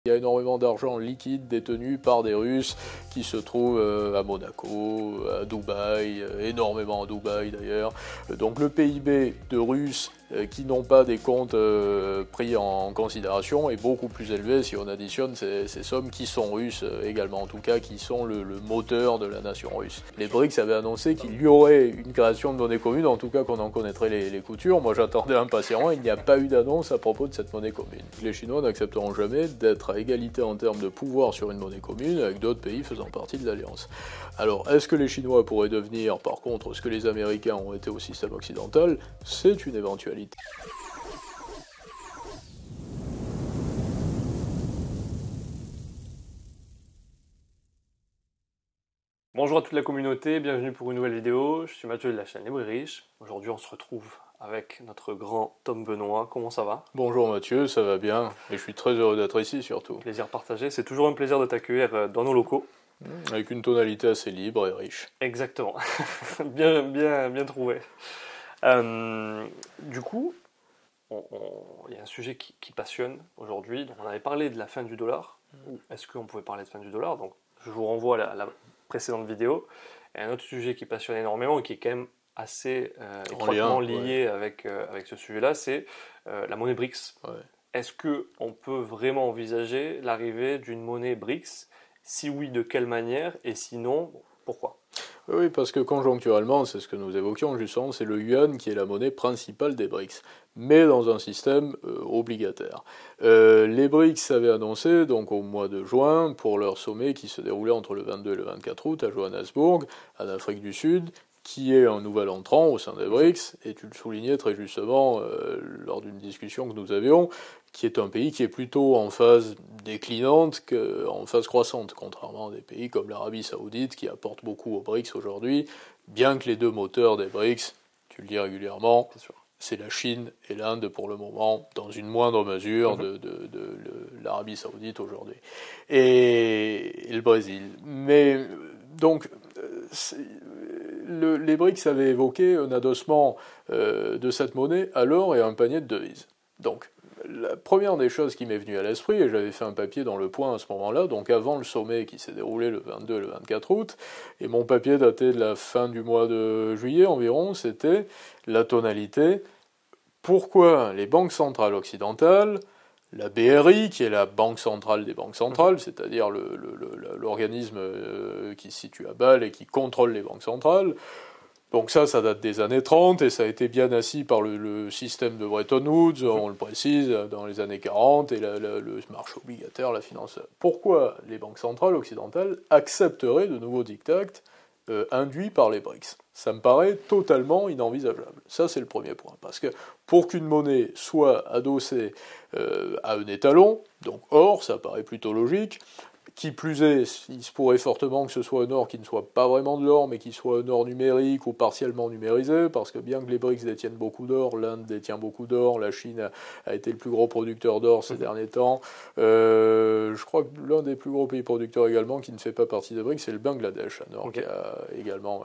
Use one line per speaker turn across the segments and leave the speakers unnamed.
Il y a énormément d'argent liquide détenu par des Russes qui se trouvent à Monaco, à Dubaï, énormément à Dubaï d'ailleurs. Donc le PIB de Russes qui n'ont pas des comptes pris en considération est beaucoup plus élevé si on additionne ces sommes qui sont russes également, en tout cas qui sont le moteur de la nation russe. Les BRICS avaient annoncé qu'il y aurait une création de monnaie commune, en tout cas qu'on en connaîtrait les coutures. Moi j'attendais impatiemment, il n'y a pas eu d'annonce à propos de cette monnaie commune. Les Chinois n'accepteront jamais d'être à égalité en termes de pouvoir sur une monnaie commune avec d'autres pays faisant partie de l'Alliance. Alors est-ce que les Chinois pourraient devenir par contre ce que les Américains ont été au système occidental? C'est une éventualité.
Bonjour à toute la communauté, bienvenue pour une nouvelle vidéo. Je suis Mathieu de la chaîne Les Bris Riches. Aujourd'hui on se retrouve avec notre grand Tom Benoît. Comment ça va?
Bonjour Mathieu, ça va bien et je suis très heureux d'être ici surtout.
Plaisir partagé, c'est toujours un plaisir de t'accueillir dans nos locaux.
Avec une tonalité assez libre et riche.
Exactement, bien trouvé. Du coup, il y a un sujet qui passionne aujourd'hui. On avait parlé de la fin du dollar. Est-ce qu'on pouvait parler de fin du dollar? Donc, je vous renvoie à la précédente vidéo. Et un autre sujet qui passionne énormément et qui est quand même assez étroitement lié avec ce sujet-là, c'est la monnaie BRICS.
Ouais.
Est-ce qu'on peut vraiment envisager l'arrivée d'une monnaie BRICS? Si oui, de quelle manière? Et sinon, pourquoi?
Oui, parce que conjoncturellement, c'est ce que nous évoquions justement, c'est le yuan qui est la monnaie principale des BRICS, mais dans un système obligataire. Les BRICS avaient annoncé, donc au mois de juin, pour leur sommet qui se déroulait entre le 22 et le 24 août à Johannesburg, en Afrique du Sud, qui est un nouvel entrant au sein des BRICS, et tu le soulignais très justement lors d'une discussion que nous avions, qui est un pays qui est plutôt en phase déclinante qu'en phase croissante, contrairement à des pays comme l'Arabie Saoudite qui apportent beaucoup aux BRICS aujourd'hui, bien que les deux moteurs des BRICS, tu le dis régulièrement, c'est la Chine et l'Inde pour le moment, dans une moindre mesure de l'Arabie Saoudite aujourd'hui, et le Brésil. Mais donc, les BRICS avaient évoqué un adossement de cette monnaie à l'or et à un panier de devises. Donc, la première des choses qui m'est venue à l'esprit, et j'avais fait un papier dans Le Point à ce moment-là, donc avant le sommet qui s'est déroulé le 22 et le 24 août, et mon papier daté de la fin du mois de juillet environ, c'était la tonalité. Pourquoi les banques centrales occidentales, la BRI, qui est la banque centrale des banques centrales, c'est-à-dire l'organisme qui se situe à Bâle et qui contrôle les banques centrales. Donc ça date des années 30 et ça a été bien assis par le système de Bretton Woods, on le précise, dans les années 40, et le marché obligataire, la finance. Pourquoi les banques centrales occidentales accepteraient de nouveaux diktats induits par les BRICS? Ça me paraît totalement inenvisageable. Ça, c'est le premier point. Parce que pour qu'une monnaie soit adossée à un étalon, donc or, ça paraît plutôt logique. Qui plus est, il se pourrait fortement que ce soit un or qui ne soit pas vraiment de l'or, mais qui soit un or numérique ou partiellement numérisé, parce que bien que les BRICS détiennent beaucoup d'or, l'Inde détient beaucoup d'or, la Chine a été le plus gros producteur d'or ces derniers temps. Je crois que l'un des plus gros pays producteurs également, qui ne fait pas partie des BRICS, c'est le Bangladesh, un or qui a également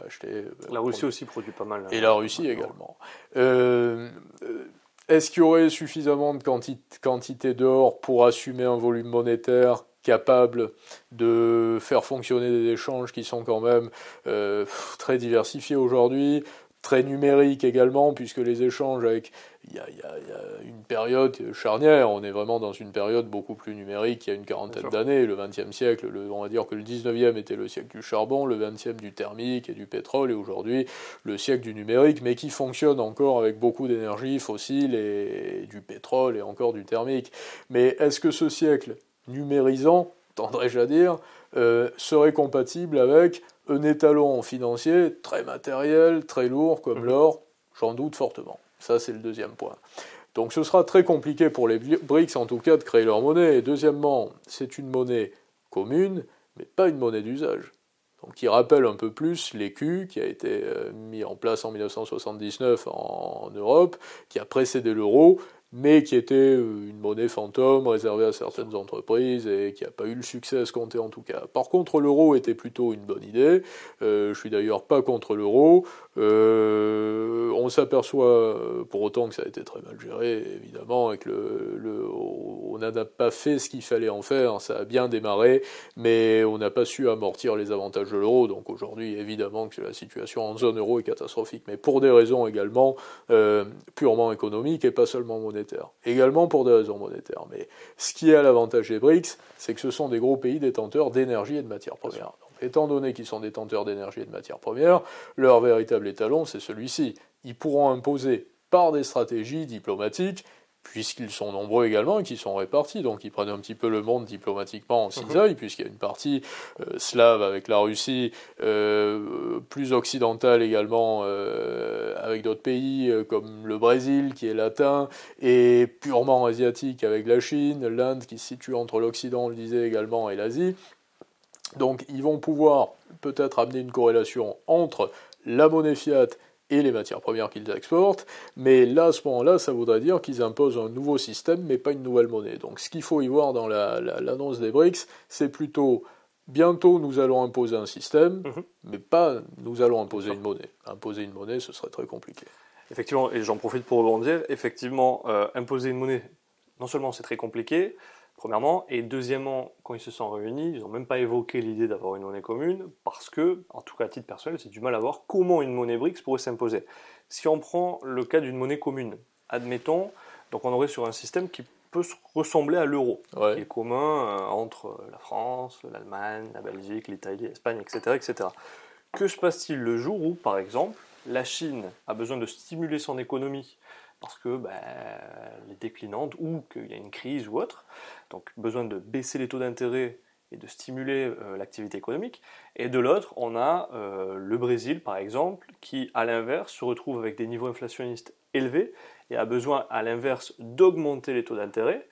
acheté...
La Russie aussi produit pas mal.
Et la Russie également. Est-ce qu'il y aurait suffisamment de quantité d'or pour assumer un volume monétaire capable de faire fonctionner des échanges qui sont quand même très diversifiés aujourd'hui, très numériques également, puisque les échanges avec... Il y a une période charnière, on est vraiment dans une période beaucoup plus numérique il y a une quarantaine d'années. Le XXe siècle, on va dire que le XIXe était le siècle du charbon, le XXe du thermique et du pétrole, et aujourd'hui le siècle du numérique, mais qui fonctionne encore avec beaucoup d'énergie fossile et du pétrole et encore du thermique. Mais est-ce que ce siècle numérisant, tendrais-je à dire, serait compatible avec un étalon financier très matériel, très lourd comme l'or? J'en doute fortement. Ça, c'est le deuxième point. Donc ce sera très compliqué pour les BRICS, en tout cas, de créer leur monnaie. Et deuxièmement, c'est une monnaie commune, mais pas une monnaie d'usage. Donc qui rappelle un peu plus l'écu, qui a été mis en place en 1979 en Europe, qui a précédé l'euro, mais qui était une monnaie fantôme réservée à certaines entreprises et qui n'a pas eu le succès escompté en tout cas. Par contre, l'euro était plutôt une bonne idée. Je suis d'ailleurs pas contre l'euro. On s'aperçoit pour autant que ça a été très mal géré, évidemment, et que on n'a pas fait ce qu'il fallait en faire. Ça a bien démarré, mais on n'a pas su amortir les avantages de l'euro. Donc aujourd'hui, évidemment que la situation en zone euro est catastrophique, mais pour des raisons également purement économiques et pas seulement monétaires. Également pour des raisons monétaires. Mais ce qui est à l'avantage des BRICS, c'est que ce sont des gros pays détenteurs d'énergie et de matières premières. Donc, étant donné qu'ils sont détenteurs d'énergie et de matières premières, leur véritable étalon, c'est celui-ci. Ils pourront imposer par des stratégies diplomatiques, puisqu'ils sont nombreux également et qu'ils sont répartis, donc ils prennent un petit peu le monde diplomatiquement en cisaille, puisqu'il y a une partie slave avec la Russie, plus occidentale également avec d'autres pays comme le Brésil qui est latin, et purement asiatique avec la Chine, l'Inde qui se situe entre l'Occident, on le disait également, et l'Asie. Donc ils vont pouvoir peut-être amener une corrélation entre la monnaie fiat et les matières premières qu'ils exportent, mais là, à ce moment-là, ça voudrait dire qu'ils imposent un nouveau système, mais pas une nouvelle monnaie. Donc ce qu'il faut y voir dans l'annonce des BRICS, c'est plutôt bientôt nous allons imposer un système, mais pas nous allons imposer une monnaie. Imposer une monnaie, ce serait très compliqué.
Effectivement, et j'en profite pour rebondir, effectivement, imposer une monnaie, non seulement c'est très compliqué, premièrement, et deuxièmement, quand ils se sont réunis, ils n'ont même pas évoqué l'idée d'avoir une monnaie commune, parce que, en tout cas à titre personnel, c'est du mal à voir comment une monnaie BRICS pourrait s'imposer. Si on prend le cas d'une monnaie commune, admettons, donc on aurait sur un système qui peut ressembler à l'euro,
Ouais.
qui est commun entre la France, l'Allemagne, la Belgique, l'Italie, l'Espagne, etc., etc. Que se passe-t-il le jour où, par exemple, la Chine a besoin de stimuler son économie parce que elle est déclinante ou qu'il y a une crise ou autre, donc besoin de baisser les taux d'intérêt et de stimuler l'activité économique. Et de l'autre, on a le Brésil, par exemple, qui, à l'inverse, se retrouve avec des niveaux inflationnistes élevés et a besoin, à l'inverse, d'augmenter les taux d'intérêt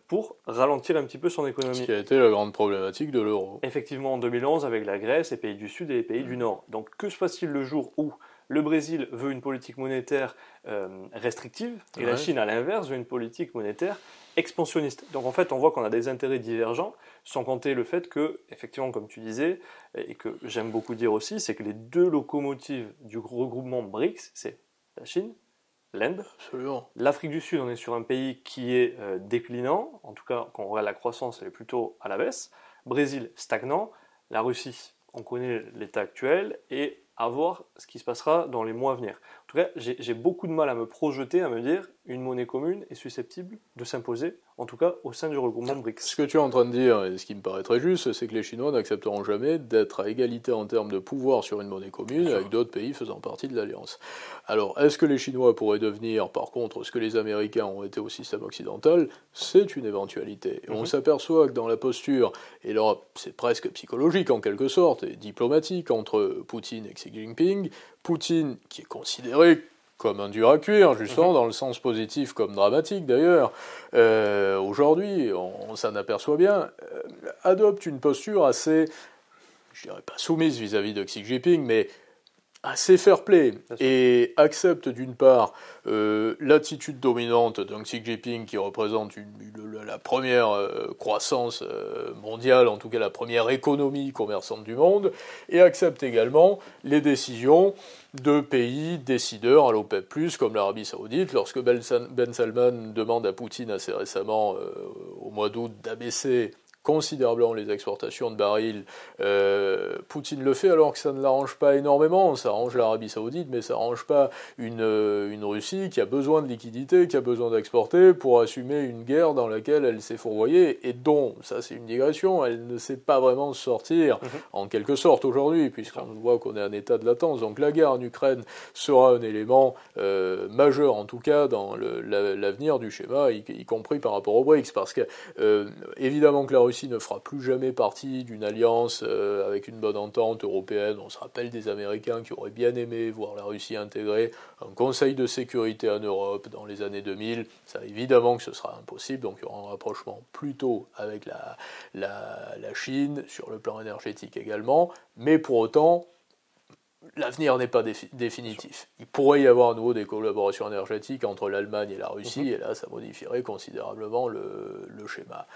pour ralentir un petit peu son économie.
Ce qui a été la grande problématique de l'euro.
Effectivement, en 2011, avec la Grèce, les pays du Sud et les pays du Nord. Donc, que se passe-t-il le jour où le Brésil veut une politique monétaire restrictive et la Chine, à l'inverse, veut une politique monétaire expansionniste. Donc, en fait, on voit qu'on a des intérêts divergents, sans compter le fait que, effectivement, comme tu disais, et que j'aime beaucoup dire aussi, c'est que les deux locomotives du regroupement BRICS, c'est la Chine, l'Inde.
Absolument.
L'Afrique du Sud, on est sur un pays qui est déclinant, en tout cas quand on regarde la croissance, elle est plutôt à la baisse. Brésil, stagnant. La Russie, on connaît l'état actuel, et à voir ce qui se passera dans les mois à venir. En tout cas, j'ai beaucoup de mal à me projeter, à me dire une monnaie commune est susceptible de s'imposer, en tout cas au sein du regroupement BRICS.
Ce que tu es en train de dire, et ce qui me paraît très juste, c'est que les Chinois n'accepteront jamais d'être à égalité en termes de pouvoir sur une monnaie commune avec d'autres pays faisant partie de l'Alliance. Alors, est-ce que les Chinois pourraient devenir, par contre, ce que les Américains ont été au système occidental? C'est une éventualité. Et on s'aperçoit que dans la posture, et là c'est presque psychologique en quelque sorte, et diplomatique entre Poutine et Xi Jinping, Poutine, qui est considéré comme un dur à cuire, justement, dans le sens positif comme dramatique d'ailleurs, aujourd'hui, on s'en aperçoit bien, adopte une posture assez, je dirais pas soumise vis-à-vis de Xi Jinping, mais assez fair-play, et accepte d'une part l'attitude dominante d'un Xi Jinping qui représente la première croissance mondiale, en tout cas la première économie commerçante du monde, et accepte également les décisions de pays décideurs à l'OPEP+, comme l'Arabie Saoudite. Lorsque Ben Salman demande à Poutine assez récemment, au mois d'août, d'abaisser considérablement les exportations de barils, Poutine le fait alors que ça ne l'arrange pas énormément, ça arrange l'Arabie Saoudite, mais ça arrange pas une Russie qui a besoin de liquidités, qui a besoin d'exporter pour assumer une guerre dans laquelle elle s'est fourvoyée et dont, ça c'est une digression, elle ne sait pas vraiment sortir en quelque sorte aujourd'hui, puisqu'on voit qu'on est en état de latence. Donc la guerre en Ukraine sera un élément majeur en tout cas dans l'avenir du schéma, y compris par rapport aux BRICS, parce que évidemment que la Russie ne fera plus jamais partie d'une alliance avec une bonne entente européenne. On se rappelle des Américains qui auraient bien aimé voir la Russie intégrer un Conseil de sécurité en Europe dans les années 2000. Ça, évidemment que ce sera impossible, donc il y aura un rapprochement plutôt avec la Chine, sur le plan énergétique également, mais pour autant, l'avenir n'est pas définitif. Il pourrait y avoir à nouveau des collaborations énergétiques entre l'Allemagne et la Russie, et là, ça modifierait considérablement le schéma.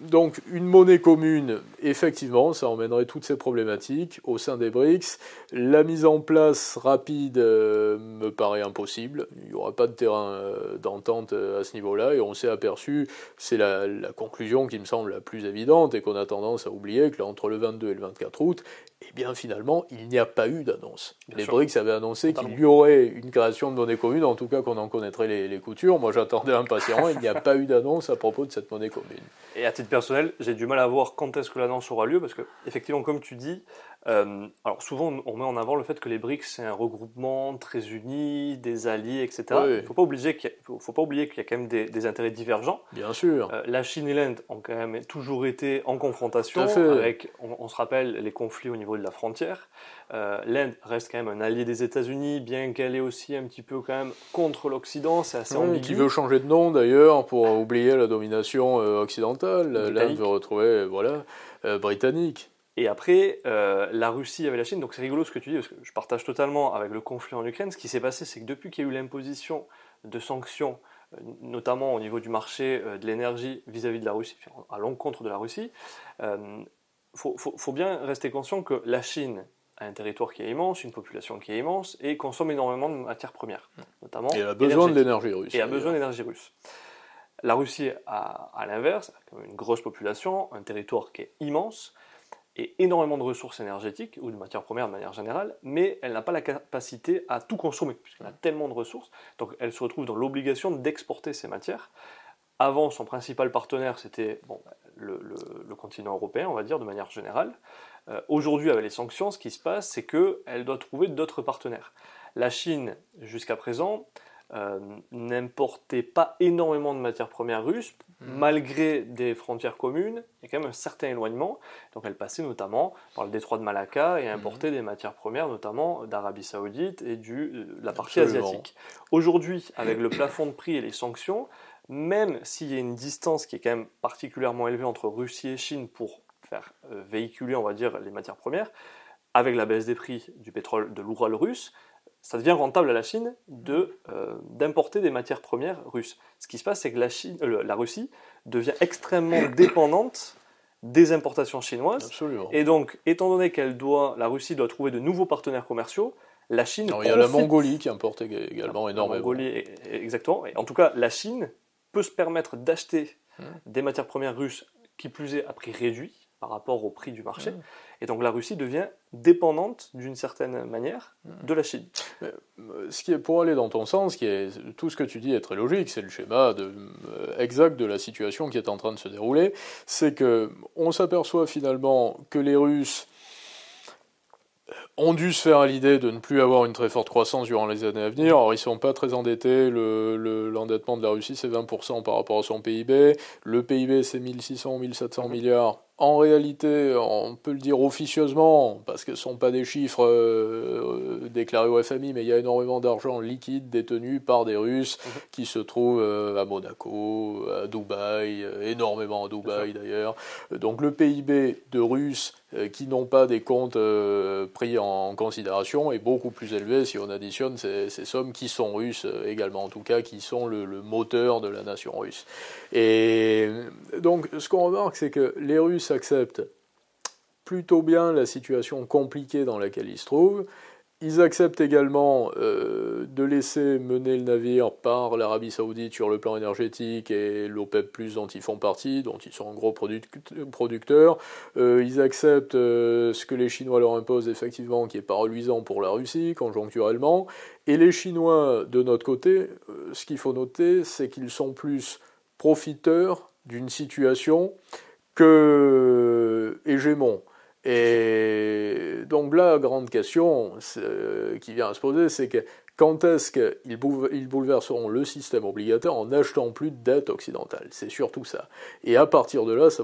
Donc, une monnaie commune, effectivement, ça emmènerait toutes ces problématiques au sein des BRICS. La mise en place rapide me paraît impossible. Il n'y aura pas de terrain d'entente à ce niveau-là, et on s'est aperçu, c'est la conclusion qui me semble la plus évidente, et qu'on a tendance à oublier, que là, entre le 22 et le 24 août, eh bien, finalement, il n'y a pas eu d'annonce. Les BRICS avaient annoncé qu'il y aurait une création de monnaie commune, en tout cas qu'on en connaîtrait les coutures. Moi, j'attendais impatiemment, il n'y a pas eu d'annonce à propos de cette monnaie commune.
Et à titre personnel, j'ai du mal à voir quand est-ce que l'annonce aura lieu, parce que, effectivement, comme tu dis, alors souvent on met en avant le fait que les BRICS c'est un regroupement très uni, des alliés, etc.
Oui.
Il ne faut pas oublier qu'il y a quand même des intérêts divergents.
Bien sûr.
La Chine et l'Inde ont quand même toujours été en confrontation avec, on se rappelle, les conflits au niveau de la frontière. L'Inde reste quand même un allié des États-Unis, bien qu'elle est aussi un petit peu quand même contre l'Occident, c'est assez ambigu.
Qui veut changer de nom d'ailleurs pour oublier la domination occidentale. L'Inde veut retrouver, britannique.
Et après, la Russie avec la Chine, donc c'est rigolo ce que tu dis, parce que je partage totalement avec le conflit en Ukraine. Ce qui s'est passé, c'est que depuis qu'il y a eu l'imposition de sanctions, notamment au niveau du marché de l'énergie vis-à-vis de la Russie, à l'encontre de la Russie, faut bien rester conscient que la Chine a un territoire qui est immense, une population qui est immense, et consomme énormément de matières premières, notamment
et elle a besoin de l'énergie russe.
Et a besoin d'énergie russe. La Russie, à l'inverse, a une grosse population, un territoire qui est immense, et énormément de ressources énergétiques, ou de matières premières de manière générale, mais elle n'a pas la capacité à tout consommer, puisqu'elle a tellement de ressources, donc elle se retrouve dans l'obligation d'exporter ces matières. Avant, son principal partenaire, c'était le continent européen, on va dire, de manière générale. Aujourd'hui, avec les sanctions, ce qui se passe, c'est qu'elle doit trouver d'autres partenaires. La Chine, jusqu'à présent, n'importait pas énormément de matières premières russes, malgré des frontières communes, il y a quand même un certain éloignement. Donc elle passait notamment par le détroit de Malacca et importait des matières premières, notamment d'Arabie Saoudite et de la partie asiatique. Aujourd'hui, avec le plafond de prix et les sanctions, même s'il y a une distance qui est quand même particulièrement élevée entre Russie et Chine pour faire véhiculer, on va dire, les matières premières, avec la baisse des prix du pétrole de l'Oural russe, ça devient rentable à la Chine d'importer des matières premières russes. Ce qui se passe, c'est que la Russie devient extrêmement dépendante des importations chinoises.
Absolument.
Et donc, étant donné la Russie doit trouver de nouveaux partenaires commerciaux, la Chine...
Alors, il y a la Mongolie qui importe également énormément.
La Mongolie, exactement. Et en tout cas, la Chine peut se permettre d'acheter des matières premières russes, qui plus est à prix réduit par rapport au prix du marché. Et donc la Russie devient dépendante d'une certaine manière de la Chine.
Ce qui est, pour aller dans ton sens, tout ce que tu dis est très logique, c'est le schéma exact de la situation qui est en train de se dérouler, c'est que on s'aperçoit finalement que les Russes ont dû se faire à l'idée de ne plus avoir une très forte croissance durant les années à venir. Alors, ils ne sont pas très endettés. L'endettement de la Russie, c'est 20% par rapport à son PIB. Le PIB, c'est 1600 ou 1700 milliards. En réalité, on peut le dire officieusement, parce que ce ne sont pas des chiffres déclarés au FMI, mais il y a énormément d'argent liquide détenu par des Russes qui se trouvent à Monaco, à Dubaï, énormément à Dubaï d'ailleurs. Donc le PIB de Russes qui n'ont pas des comptes pris en considération est beaucoup plus élevé si on additionne ces sommes qui sont russes également, en tout cas qui sont le moteur de la nation russe. Et donc ce qu'on remarque, c'est que les Russes acceptent plutôt bien la situation compliquée dans laquelle ils se trouvent. Ils acceptent également de laisser mener le navire par l'Arabie Saoudite sur le plan énergétique et l'OPEP+, dont ils font partie, dont ils sont un gros producteurs. Ils acceptent ce que les Chinois leur imposent effectivement, qui n'est pas reluisant pour la Russie, conjoncturellement. Et les Chinois, de notre côté, ce qu'il faut noter, c'est qu'ils sont plus profiteurs d'une situation que hégémon. Et donc là, la grande question qui vient à se poser, c'est que quand est-ce qu'ils bouleverseront le système obligataire en n'achetant plus de dette occidentale? C'est surtout ça. Et à partir de là, ça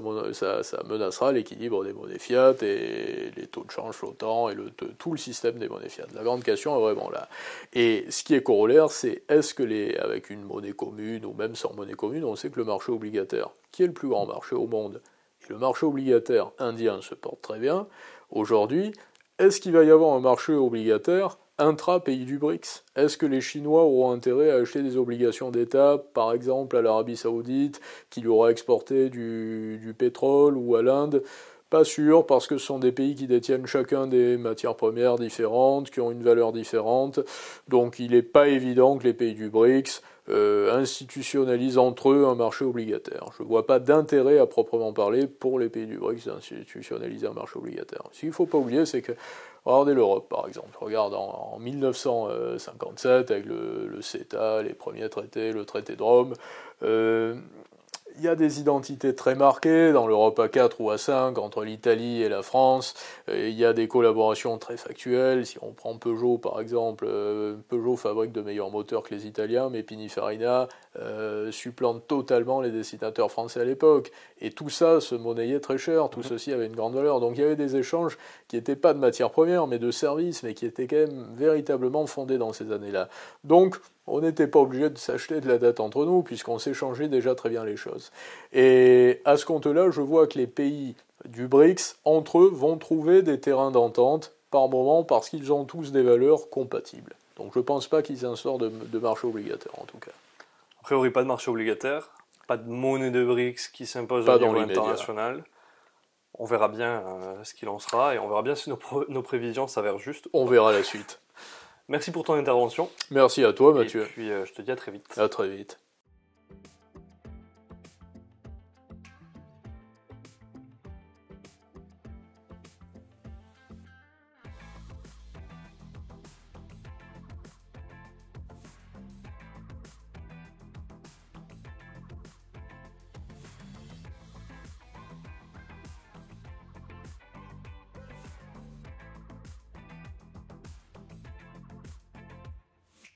menacera l'équilibre des monnaies fiat et les taux de change flottants et tout le système des monnaies fiat. La grande question est vraiment là. Et ce qui est corollaire, c'est est-ce que avec une monnaie commune ou même sans monnaie commune, on sait que le marché obligataire, qui est le plus grand marché au monde, et le marché obligataire indien se porte très bien, aujourd'hui, est-ce qu'il va y avoir un marché obligataire intra-pays du BRICS? Est-ce que les Chinois auront intérêt à acheter des obligations d'État, par exemple à l'Arabie Saoudite, qui lui aura exporté du pétrole, ou à l'Inde? Pas sûr, parce que ce sont des pays qui détiennent chacun des matières premières différentes, qui ont une valeur différente, donc il n'est pas évident que les pays du BRICS institutionnalisent entre eux un marché obligataire. Je ne vois pas d'intérêt à proprement parler pour les pays du BRICS d'institutionnaliser un marché obligataire. Ce qu'il ne faut pas oublier, c'est que, regardez l'Europe par exemple, regarde en 1957 avec le CETA, les premiers traités, le traité de Rome, il y a des identités très marquées dans l'Europe à 4 ou à 5 entre l'Italie et la France. Il y a des collaborations très factuelles. Si on prend Peugeot par exemple, Peugeot fabrique de meilleurs moteurs que les Italiens, mais Pininfarina supplante totalement les dessinateurs français à l'époque. Et tout ça se monnayait très cher, tout ceci avait une grande valeur. Donc il y avait des échanges qui n'étaient pas de matières premières, mais de services, mais qui étaient quand même véritablement fondés dans ces années-là. Donc on n'était pas obligé de s'acheter de la dette entre nous, puisqu'on s'échangeait déjà très bien les choses. Et à ce compte-là, je vois que les pays du BRICS, entre eux, vont trouver des terrains d'entente par moment, parce qu'ils ont tous des valeurs compatibles. Donc je ne pense pas qu'ils instaurent de marché obligataire, en tout cas.
A priori, pas de marché obligataire, pas de monnaie de BRICS qui s'impose
Pas
au
dans
niveau
l'immédiat.
international. On verra bien ce qu'il en sera, et on verra bien si nos prévisions s'avèrent justes.
On verra la suite.
Merci pour ton intervention.
Merci à toi, Mathieu.
Et puis, je te dis à très vite.
À très vite.